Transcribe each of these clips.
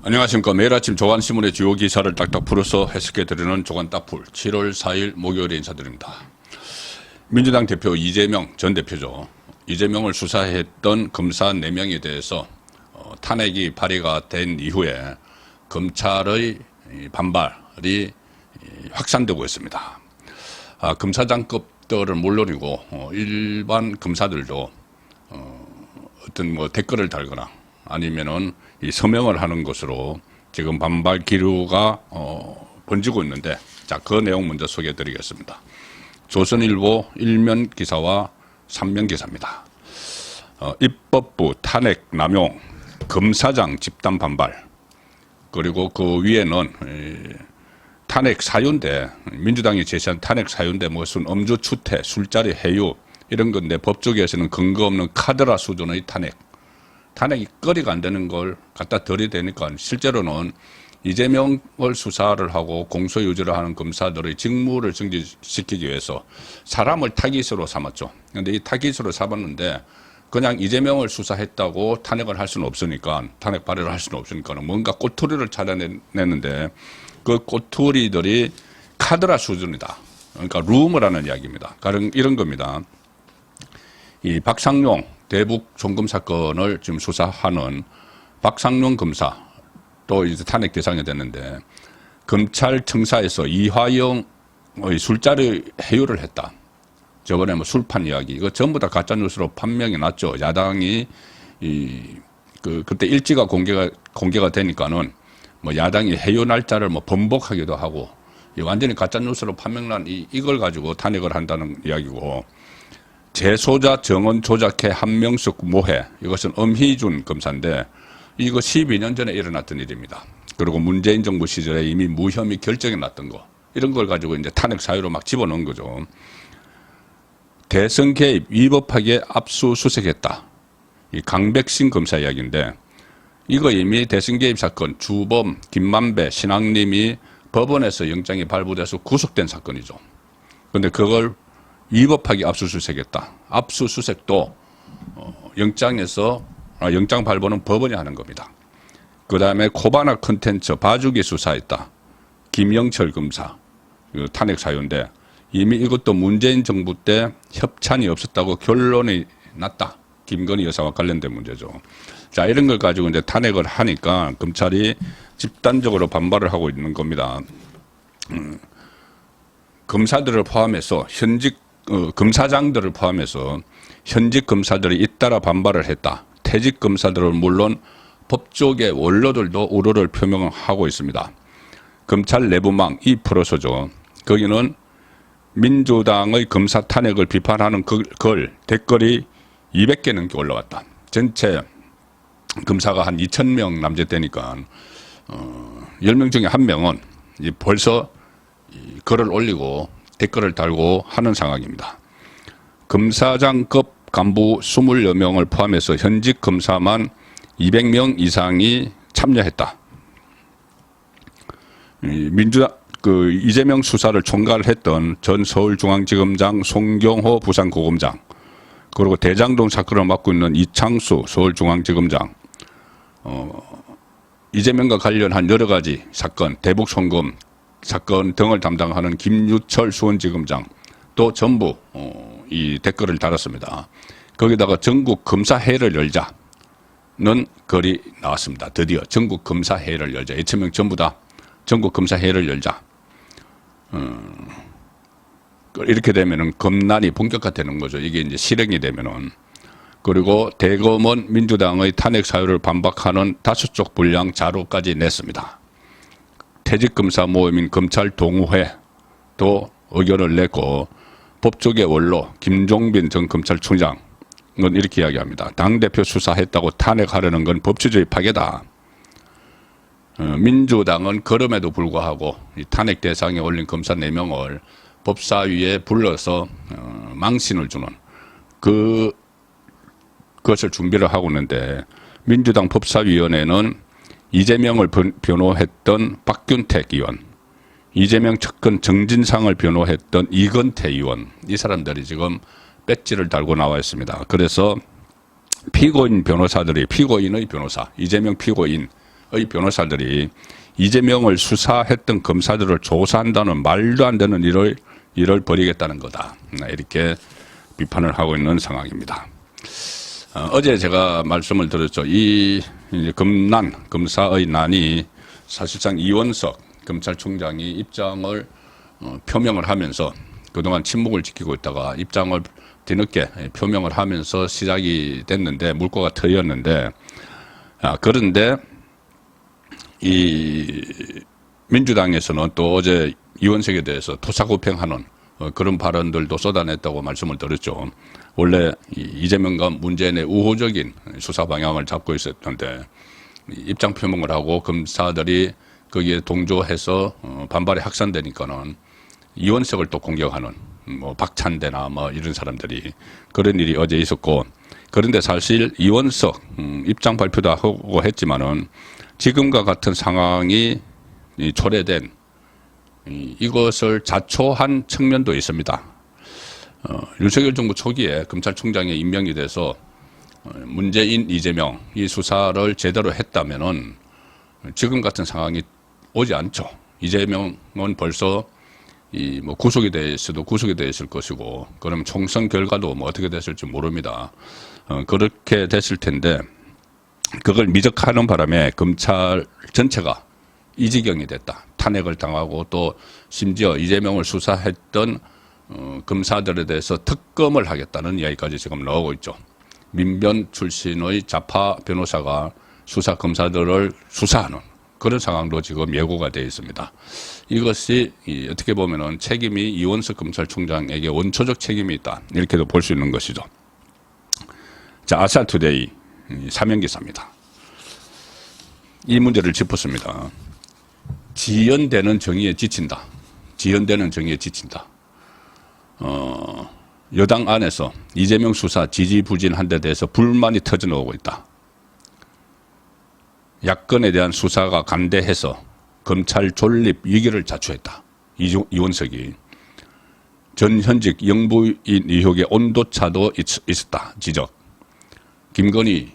안녕하십니까. 매일 아침 조간신문의 주요 기사를 딱딱 풀어서 해석해드리는 조간딱풀 7월 4일 목요일에 인사드립니다. 민주당 대표 이재명 전 대표죠. 이재명을 수사했던 검사 4명에 대해서 탄핵이 발의가 된 이후에 검찰의 반발이 확산되고 있습니다. 검사장급들을 물론이고 일반 검사들도 어떤 댓글을 달거나 아니면은 이 서명을 하는 것으로 지금 반발 기류가 번지고 있는데, 자, 그 내용 먼저 소개해 드리겠습니다. 조선일보 1면 기사와 3면 기사입니다. 입법부 탄핵 남용 검사장 집단 반발, 그리고 그 위에는 탄핵 사유인데, 민주당이 제시한 탄핵 사유인데 무슨 음주 추태, 술자리 해유 이런 건데 법조계에서는 근거 없는 카더라 수준의 탄핵이 거리가 안 되는 걸 갖다 들이대니까 실제로는 이재명을 수사를 하고 공소유지를 하는 검사들의 직무를 정지시키기 위해서 사람을 타깃으로 삼았죠. 그런데 이 타깃으로 삼았는데 그냥 이재명을 수사했다고 탄핵을 할 수는 없으니까, 탄핵 발의를 할 수는 없으니까 뭔가 꼬투리를 찾아내는데 그 꼬투리들이 카드라 수준이다. 그러니까 룸이라는 이야기입니다. 이런 겁니다. 이 박상용 대북 송금 사건을 지금 수사하는 박상용 검사 또 이제 탄핵 대상이 됐는데, 검찰청사에서 이화영의 술자리 해유를 했다. 저번에 뭐 술판 이야기, 이거 전부 다 가짜뉴스로 판명이 났죠. 야당이 그때 일지가 공개가 되니까는 뭐 야당이 해유 날짜를 뭐 번복하기도 하고, 완전히 가짜뉴스로 판명난 이걸 가지고 탄핵을 한다는 이야기고, 재소자 정원 조작해 한명숙 모해, 이것은 엄희준 검사인데 이거 12년 전에 일어났던 일입니다. 그리고 문재인 정부 시절에 이미 무혐의 결정이 났던 거, 이런 걸 가지고 이제 탄핵 사유로 막 집어넣은 거죠. 대선 개입 위법하게 압수수색했다. 이 강백신 검사 이야기인데, 이거 이미 대선 개입 사건 주범 김만배 신앙님이 법원에서 영장이 발부돼서 구속된 사건이죠. 그런데 그걸 위법하게 압수수색했다. 압수수색도 영장 발부는 법원이 하는 겁니다. 그 다음에 코바나 컨텐츠 봐주기 수사했다. 김영철 검사, 탄핵 사유인데 이미 이것도 문재인 정부 때 협찬이 없었다고 결론이 났다. 김건희 여사와 관련된 문제죠. 자, 이런 걸 가지고 이제 탄핵을 하니까 검찰이 집단적으로 반발을 하고 있는 겁니다. 검사들을 포함해서 검사장들을 포함해서 현직 검사들이 잇따라 반발을 했다. 퇴직 검사들은 물론 법조계 원로들도 우려를 표명하고 있습니다. 검찰 내부망 2%죠. 거기는 민주당의 검사 탄핵을 비판하는 글 댓글이 200개 넘게 올라왔다. 전체 검사가 한 2,000명 남짓되니까 10명 중에 1명은 벌써 글을 올리고 댓글을 달고 하는 상황입니다. 검사장급 간부 20여 명을 포함해서 현직 검사만 200명 이상이 참여했다. 이재명 수사를 총괄했던 전 서울중앙지검장 송경호 부산고검장, 그리고 대장동 사건을 맡고 있는 이창수 서울중앙지검장, 이재명과 관련한 여러 가지 사건, 대북 송금 사건 등을 담당하는 김유철 수원지검장 또 전부 이 댓글을 달았습니다. 거기다가 전국 검사회를 열자는 글이 나왔습니다. 드디어 전국 검사회를 열자. 2,000명 전부 다 전국 검사회를 열자. 이렇게 되면은 검난이 본격화되는 거죠. 이게 이제 실행이 되면은. 그리고 대검은 민주당의 탄핵 사유를 반박하는 5쪽 분량 자료까지 냈습니다. 퇴직검사 모임인 검찰 동호회도 의견을 냈고, 법조계 원로 김종빈 전 검찰총장은 이렇게 이야기합니다. 당대표 수사했다고 탄핵하려는 건 법치주의 파괴다. 민주당은 그럼에도 불구하고 이 탄핵 대상에 올린 검사 4명을 법사위에 불러서 망신을 주는 그것을 준비를 하고 있는데, 민주당 법사위원회는 이재명을 변호했던 박균택 의원, 이재명 측근 정진상을 변호했던 이건태 의원, 이 사람들이 지금 배지를 달고 나와 있습니다. 그래서 피고인 변호사들이, 피고인의 변호사, 이재명 피고인 변호사들이 이재명을 수사했던 검사들을 조사한다는 말도 안 되는 일을 벌이겠다는 거다. 이렇게 비판을 하고 있는 상황입니다. 어제 제가 말씀을 드렸죠. 이 검사의 난이 사실상 이원석 검찰총장이 입장을 표명을 하면서 그동안 침묵을 지키고 있다가 입장을 뒤늦게 표명을 하면서 시작이 됐는데 물꼬가 트였는데 그런데 이 민주당에서는 또 어제 이원석에 대해서 토사구팽하는 그런 발언들도 쏟아냈다고 말씀을 드렸죠. 원래 이재명과 문재인의 우호적인 수사 방향을 잡고 있었는데 입장 표명을 하고 검사들이 거기에 동조해서 반발이 확산되니까는 이원석을 또 공격하는 뭐 박찬대나 뭐 이런 사람들이 그런 일이 어제 있었고 그런데 사실 이원석 입장 발표도 하고 했지만은 지금과 같은 상황이 초래된 이것을 자초한 측면도 있습니다. 윤석열 정부 초기에 검찰총장에 임명이 돼서 문재인, 이재명 이 수사를 제대로 했다면은 지금 같은 상황이 오지 않죠. 이재명은 벌써 뭐 구속이 돼 있을 것이고, 그럼 총선 결과도 뭐 어떻게 됐을지 모릅니다. 그렇게 됐을 텐데, 그걸 미적하는 바람에 검찰 전체가 이 지경이 됐다. 탄핵을 당하고 또 심지어 이재명을 수사했던 검사들에 대해서 특검을 하겠다는 이야기까지 지금 나오고 있죠. 민변 출신의 좌파 변호사가 수사 검사들을 수사하는 그런 상황도 지금 예고가 되어 있습니다. 이것이 어떻게 보면은 책임이 이원석 검찰총장에게 원초적 책임이 있다. 이렇게도 볼 수 있는 것이죠. 자, 아시아투데이 사면기사입니다. 이 문제를 짚었습니다. 지연되는 정의에 지친다. 지연되는 정의에 지친다. 여당 안에서 이재명 수사 지지부진한 데 대해서 불만이 터져나오고 있다. 야권에 대한 수사가 간대해서 검찰 존립 위기를 자초했다. 이원석이. 전 현직 영부인 의혹의 온도차도 있었다. 지적. 김건희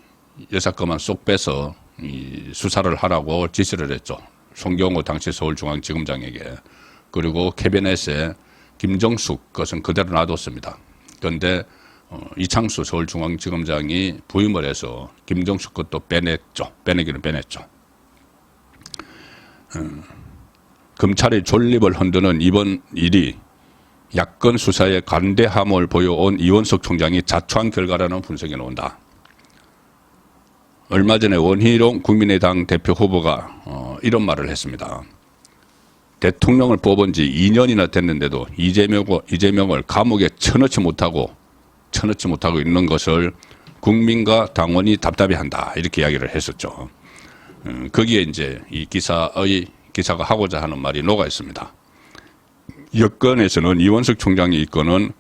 여사 것만 쏙 빼서 수사를 하라고 지시를 했죠. 송경호 당시 서울중앙지검장에게. 그리고 캐비넷에 김정숙 것은 그대로 놔뒀습니다. 그런데 이창수 서울중앙지검장이 부임을 해서 김정숙 것도 빼냈죠. 빼내기는 빼냈죠. 검찰의 존립을 흔드는 이번 일이 야권 수사에 관대함을 보여온 이원석 총장이 자초한 결과라는 분석이 나온다. 얼마 전에 원희룡 국민의당 대표 후보가 이런 말을 했습니다. 대통령을 뽑은 지 2년이나 됐는데도 이재명을 감옥에 쳐넣지 못하고 있는 것을 국민과 당원이 답답해한다. 이렇게 이야기를 했었죠. 거기에 이제 이 기사가 하고자 하는 말이 녹아 있습니다. 여권에서는 이원석 총장이 이끄는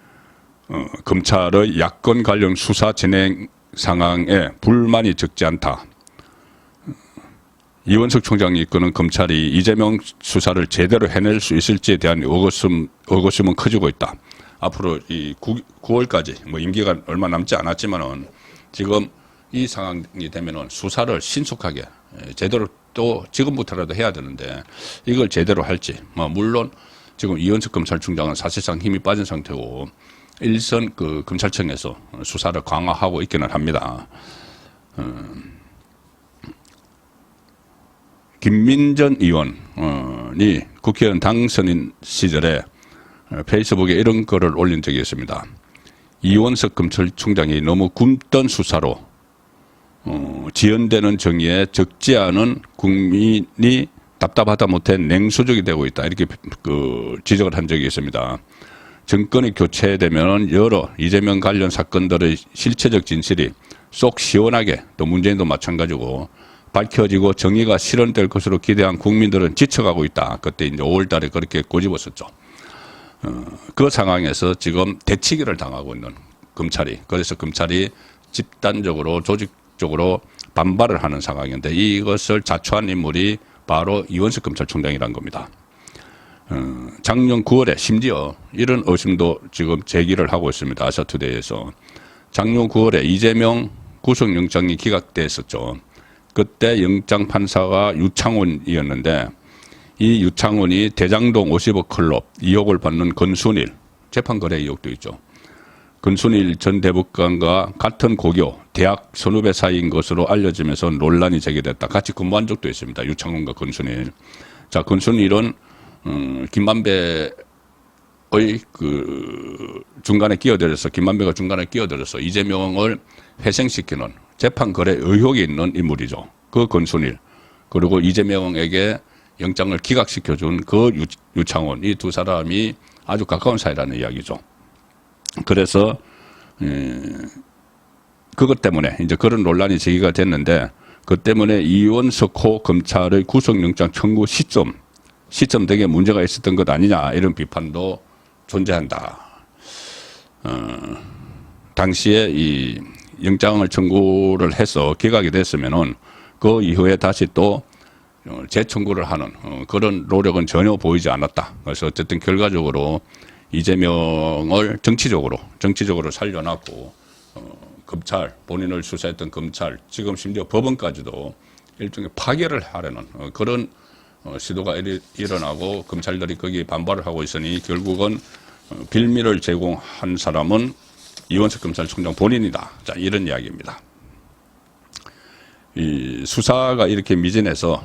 검찰의 야권 관련 수사 진행 상황에 불만이 적지 않다. 이원석 총장이 이끄는 검찰이 이재명 수사를 제대로 해낼 수 있을지에 대한 의구심은 커지고 있다. 앞으로 이 9월까지 뭐 임기가 얼마 남지 않았지만은 지금 이 상황이 되면은 수사를 신속하게 제대로 또 지금부터라도 해야 되는데 이걸 제대로 할지 뭐 물론 지금 이원석 검찰총장은 사실상 힘이 빠진 상태고 일선 그 검찰청에서 수사를 강화하고 있기는 합니다. 김민전 의원이 국회의원 당선인 시절에 페이스북에 이런 글을 올린 적이 있습니다. 이원석 검찰총장이 너무 굼떤 수사로 지연되는 정의에 적지 않은 국민이 답답하다 못해 냉소적이 되고 있다. 이렇게 지적을 한 적이 있습니다. 정권이 교체되면 여러 이재명 관련 사건들의 실체적 진실이 쏙 시원하게 또 문재인도 마찬가지고 밝혀지고 정의가 실현될 것으로 기대한 국민들은 지쳐가고 있다. 그때 이제 5월 달에 그렇게 꼬집었었죠. 그 상황에서 지금 대치기를 당하고 있는 검찰이, 그래서 검찰이 집단적으로 조직적으로 반발을 하는 상황인데 이것을 자초한 인물이 바로 이원석 검찰총장이라는 겁니다. 작년 9월에 심지어 이런 의심도 지금 제기를 하고 있습니다. 아시아투데이에서. 작년 9월에 이재명 구속영장이 기각됐었죠. 그때 영장 판사가 유창훈이었는데 이 유창훈이 대장동 50억 클럽 2억을 받는 건순일, 재판거래 의혹도 있죠. 건순일 전 대법관과 같은 고교, 대학 선후배 사이인 것으로 알려지면서 논란이 제기됐다. 같이 근무한 적도 있습니다. 유창훈과 건순일. 자, 건순일은 김만배의 중간에 끼어들어서, 김만배가 중간에 끼어들어서 이재명을 회생시키는 재판거래 의혹이 있는 인물이죠. 그 건순일. 그리고 이재명에게 영장을 기각시켜준 그 유창훈. 이 두 사람이 아주 가까운 사이라는 이야기죠. 그래서 그것 때문에 이제 그런 논란이 제기가 됐는데, 그 때문에 이원석호 검찰의 구속영장 청구 시점 되게 문제가 있었던 것 아니냐, 이런 비판도 존재한다. 당시에 이 영장을 청구를 해서 기각이 됐으면은 그 이후에 다시 또 재청구를 하는 그런 노력은 전혀 보이지 않았다. 그래서 어쨌든 결과적으로 이재명을 정치적으로 살려놨고, 검찰, 본인을 수사했던 검찰, 지금 심지어 법원까지도 일종의 파괴를 하려는 그런 시도가 일어나고, 검찰들이 거기에 반발을 하고 있으니 결국은 빌미를 제공한 사람은 이원석 검찰총장 본인이다. 자, 이런 이야기입니다. 이 수사가 이렇게 미진해서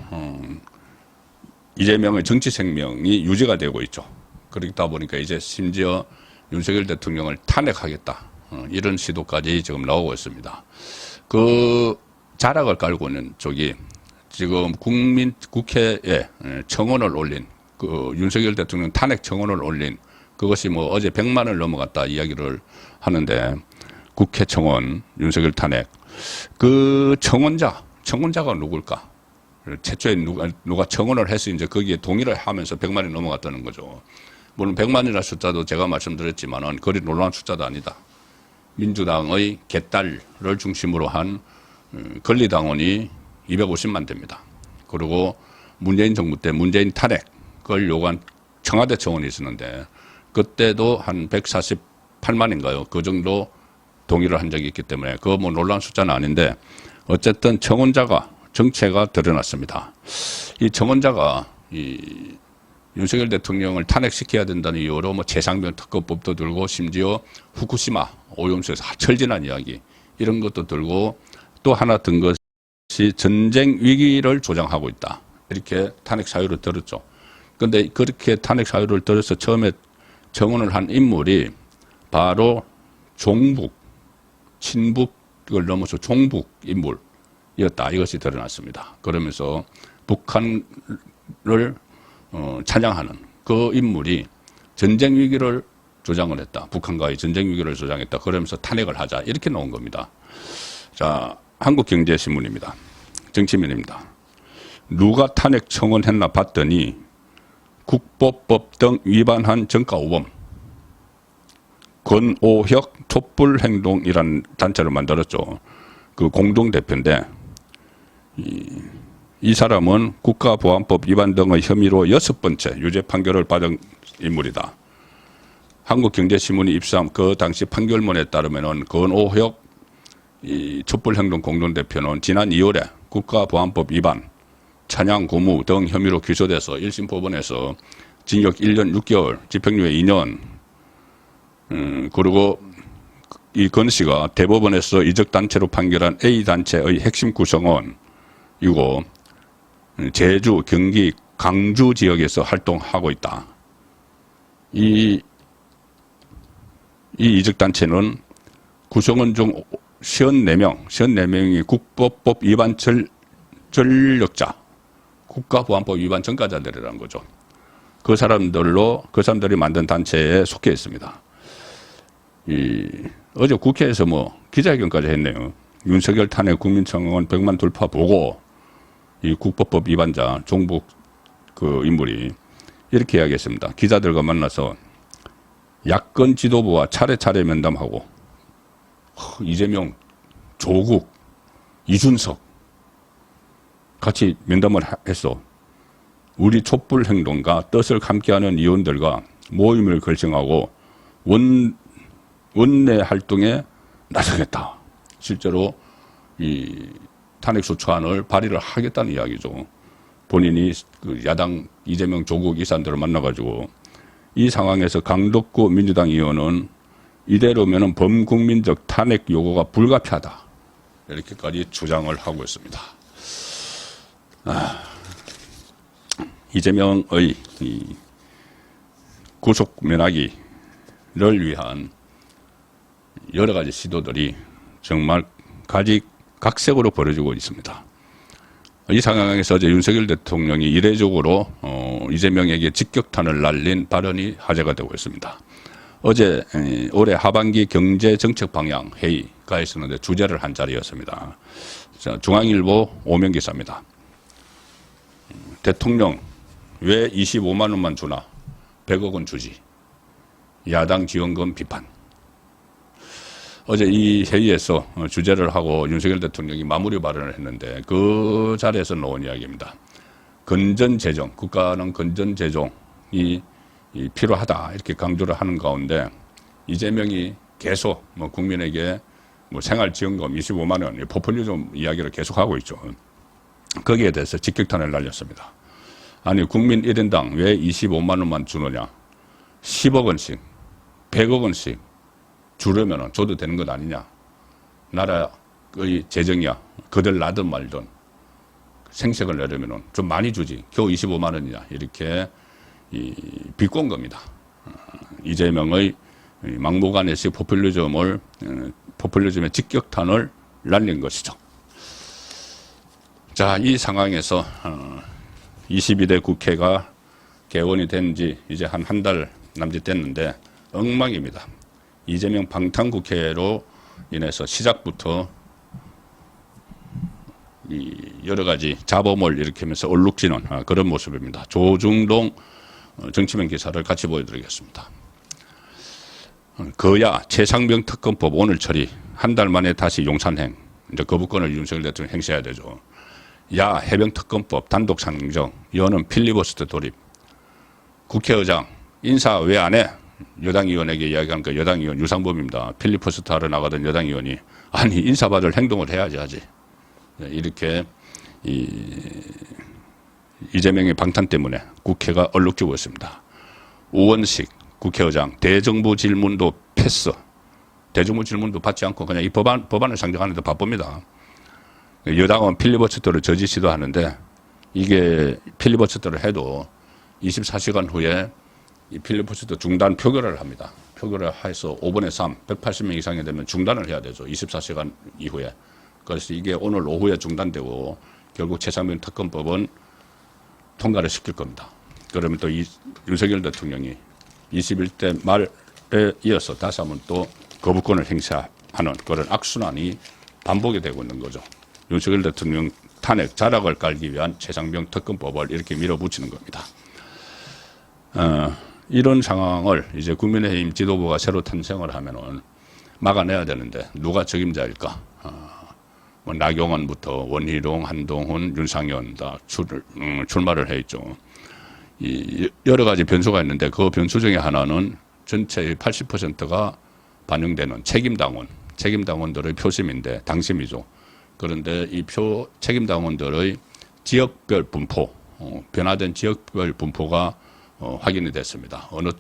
이재명의 정치 생명이 유지가 되고 있죠. 그러다 보니까 이제 심지어 윤석열 대통령을 탄핵하겠다, 이런 시도까지 지금 나오고 있습니다. 그 자락을 깔고 있는 쪽이 지금 국회에 청원을 올린, 그 윤석열 대통령 탄핵 청원을 올린, 그것이 뭐 어제 100만을 넘어갔다 이야기를 하는데, 국회 청원 윤석열 탄핵, 그 청원자가 누굴까? 최초에 누가 청원을 해서 이제 거기에 동의를 하면서 100만이 넘어갔다는 거죠. 물론 100만이라는 숫자도 제가 말씀드렸지만은 그리 놀라운 숫자도 아니다. 민주당의 개딸을 중심으로 한 권리당원이 250만 됩니다. 그리고 문재인 정부 때 문재인 탄핵을 요구한 청와대 청원이 있었는데, 그때도 한 148만인가요? 그 정도 동의를 한 적이 있기 때문에 그거 뭐 놀라운 숫자는 아닌데, 어쨌든 청원자가, 정체가 드러났습니다. 이 청원자가 이 윤석열 대통령을 탄핵시켜야 된다는 이유로 뭐 최상병 특검법도 들고, 심지어 후쿠시마 오염수에서 철진한 이야기, 이런 것도 들고, 또 하나 든 것이 전쟁 위기를 조장하고 있다, 이렇게 탄핵 사유를 들었죠. 그런데 그렇게 탄핵 사유를 들어서 처음에 청원을 한 인물이 바로 종북, 친북을 넘어서 종북 인물이었다, 이것이 드러났습니다. 그러면서 북한을 찬양하는 그 인물이 전쟁 위기를 조장을 했다, 북한과의 전쟁 위기를 조장했다, 그러면서 탄핵을 하자, 이렇게 나온 겁니다. 자, 한국경제신문입니다. 정치면입니다. 누가 탄핵 청원했나 봤더니 국보법 등 위반한 정가오범, 권오혁 촛불행동이라는 단체를 만들었죠. 그 공동대표인데, 이 사람은 국가보안법 위반 등의 혐의로 6번째 유죄 판결을 받은 인물이다. 한국경제신문이 입수한 그 당시 판결문에 따르면은 권오혁 이 촛불행동 공동대표는 지난 2월에 국가보안법 위반, 찬양 고무 등 혐의로 기소돼서 1심 법원에서 징역 1년 6개월, 집행유예 2년, 그리고 이 건 씨가 대법원에서 이적단체로 판결한 A단체의 핵심 구성원이고, 제주, 경기, 강주 지역에서 활동하고 있다. 이 이적단체는 구성원 중 54명이 국보법 위반 전력자, 국가보안법 위반 전과자들이라는 거죠. 그 사람들이 만든 단체에 속해 있습니다. 어제 국회에서 뭐 기자회견까지 했네요. 윤석열 탄핵 국민청원 100만 돌파 보고, 이 국보법 위반자 종북 그 인물이 이렇게 이야기했습니다. 기자들과 만나서 야권 지도부와 차례차례 면담하고, 이재명, 조국, 이준석 같이 면담을 했어. 우리 촛불 행동과 뜻을 함께하는 의원들과 모임을 결정하고 원내 활동에 나서겠다. 실제로 이 탄핵소추안을 발의를 하겠다는 이야기죠. 본인이 그 야당 이재명 조국 이사들을 만나가지고 이 상황에서 강덕구 민주당 의원은 이대로면은 범국민적 탄핵 요구가 불가피하다. 이렇게까지 주장을 하고 있습니다. 이재명의 이 구속 면하기를 위한 여러 가지 시도들이 정말 각색으로 벌어지고 있습니다. 이 상황에서 어제 윤석열 대통령이 이례적으로 이재명에게 직격탄을 날린 발언이 화제가 되고 있습니다. 어제 올해 하반기 경제정책 방향 회의가 있었는데 주재를 한 자리였습니다. 중앙일보 오면 기사입니다. 대통령 왜 25만 원만 주나 100억 원 주지. 야당 지원금 비판. 어제 이 회의에서 주재를 하고 윤석열 대통령이 마무리 발언을 했는데 그 자리에서 나온 이야기입니다. 건전재정, 국가는 건전재정이 필요하다 이렇게 강조를 하는 가운데 이재명이 계속 국민에게 생활지원금 25만 원 포퓰리즘 이야기를 계속하고 있죠. 거기에 대해서 직격탄을 날렸습니다. 아니 국민 1인당 왜 25만 원만 주느냐. 10억 원씩 100억 원씩 주려면 줘도 되는 것 아니냐. 나라의 재정이야. 그들 나든 말든 생색을 내려면 좀 많이 주지. 겨우 25만 원이냐. 이렇게 비꼰 겁니다. 이재명의 막무가내식 포퓰리즘의 직격탄을 날린 것이죠. 자, 이 상황에서 22대 국회가 개원이 된 지 이제 한 달 남짓 됐는데 엉망입니다. 이재명 방탄국회로 인해서 시작부터 여러 가지 잡음을 일으키면서 얼룩지는 그런 모습입니다. 조중동 정치면 기사를 같이 보여드리겠습니다. 거야 최상병 특검법 오늘 처리 한 달 만에 다시 용산행. 이제 거부권을 윤석열 대통령 행사해야 되죠. 야 해병 특검법 단독 상정 여는 필리버스터 돌입. 국회의장 인사 왜 안 해? 여당 의원에게 이야기한 그 여당 의원 유상범입니다. 필리버스터 하러 나가던 여당 의원이 아니 인사받을 행동을 해야지 하지. 이렇게 이재명의 방탄 때문에 국회가 얼룩지고 있습니다. 우원식 국회의장 대정부 질문도 패스. 대정부 질문도 받지 않고 그냥 이 법안을 상정하는 데 바쁩니다. 여당은 필리버스터를 저지시도 하는데 이게 필리버스터를 해도 24시간 후에 이 필리버스터 중단 표결을 합니다. 표결을 해서 5분의 3, 180명 이상이 되면 중단을 해야 되죠. 24시간 이후에. 그래서 이게 오늘 오후에 중단되고 결국 최상병 특검법은 통과를 시킬 겁니다. 그러면 또 윤석열 대통령이 21대 말에 이어서 다시 한번 또 거부권을 행사하는 그런 악순환이 반복이 되고 있는 거죠. 윤석열 대통령 탄핵 자락을 깔기 위한 최상병 특검법을 이렇게 밀어붙이는 겁니다. 이런 상황을 이제 국민의힘 지도부가 새로 탄생을 하면은 막아내야 되는데 누가 책임자일까? 나경원부터 원희룡, 한동훈, 윤상현 다 출마를 해 있죠. 여러 가지 변수가 있는데 그 변수 중에 하나는 전체의 80%가 반영되는 책임당원들의 표심인데 당심이죠. 그런데 이 책임당원들의 지역별 분포, 변화된 지역별 분포가 확인이 됐습니다. 어느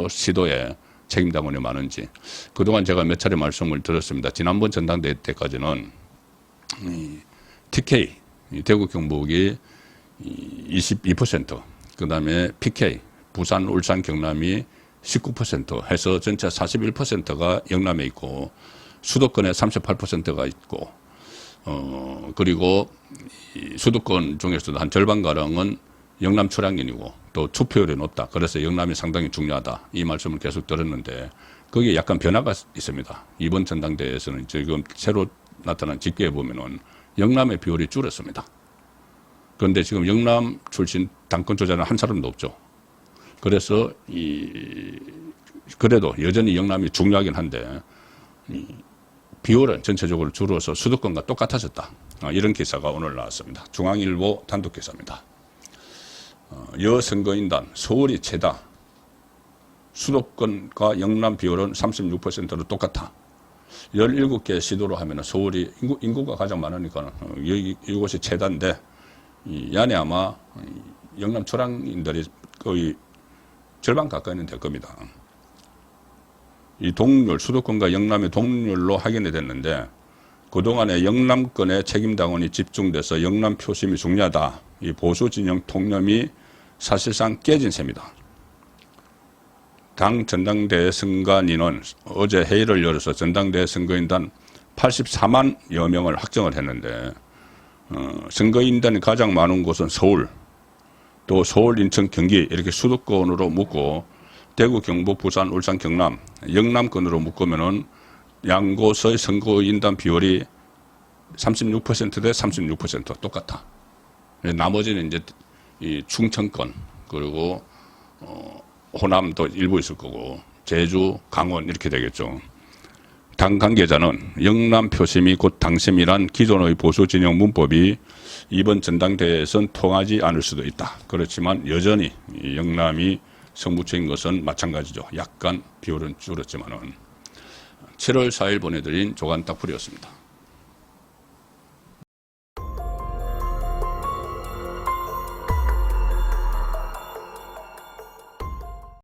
시도에 책임당원이 많은지. 그동안 제가 몇 차례 말씀을 드렸습니다. 지난번 전당대회 때까지는 TK, 대구 경북이 22%, 그 다음에 PK, 부산, 울산, 경남이 19% 해서 전체 41%가 영남에 있고 수도권에 38%가 있고 그리고 수도권 중에서도 한 절반가량은 영남 출향인이고 또 투표율이 높다. 그래서 영남이 상당히 중요하다. 이 말씀을 계속 들었는데 거기에 약간 변화가 있습니다. 이번 전당대회에서는 지금 새로 나타난 집계에 보면은 영남의 비율이 줄었습니다. 그런데 지금 영남 출신 당권 주자는 한 사람도 없죠. 그래서 그래도 여전히 영남이 중요하긴 한데 비율은 전체적으로 줄어서 수도권과 똑같아졌다. 이런 기사가 오늘 나왔습니다. 중앙일보 단독 기사입니다. 여선거인단 서울이 최다. 수도권과 영남 비율은 36%로 똑같아. 17개 시도로 하면 서울이 인구가 가장 많으니까 이곳이 최다인데 이 안에 아마 영남 초랑인들이 거의 절반 가까이는 될 겁니다. 이 동률, 수도권과 영남의 동률로 확인이 됐는데 그동안에 영남권의 책임당원이 집중돼서 영남 표심이 중요하다. 이 보수 진영 통념이 사실상 깨진 셈이다. 당 전당대회 선관위는 어제 회의를 열어서 전당대회 선거인단 84만여 명을 확정을 했는데 선거인단이 가장 많은 곳은 서울, 또 서울, 인천, 경기 이렇게 수도권으로 묶고 대구, 경북, 부산, 울산, 경남, 영남권으로 묶으면은 양곳의 선거인단 비율이 36% 대 36% 똑같아. 나머지는 이제 이 충청권 그리고 호남도 일부 있을 거고 제주, 강원 이렇게 되겠죠. 당 관계자는 영남 표심이 곧 당심이란 기존의 보수 진영 문법이 이번 전당대회에선 통하지 않을 수도 있다. 그렇지만 여전히 영남이 승부처인 것은 마찬가지죠. 약간 비율은 줄었지만은 7월 4일 보내드린 조간 딱풀이었습니다.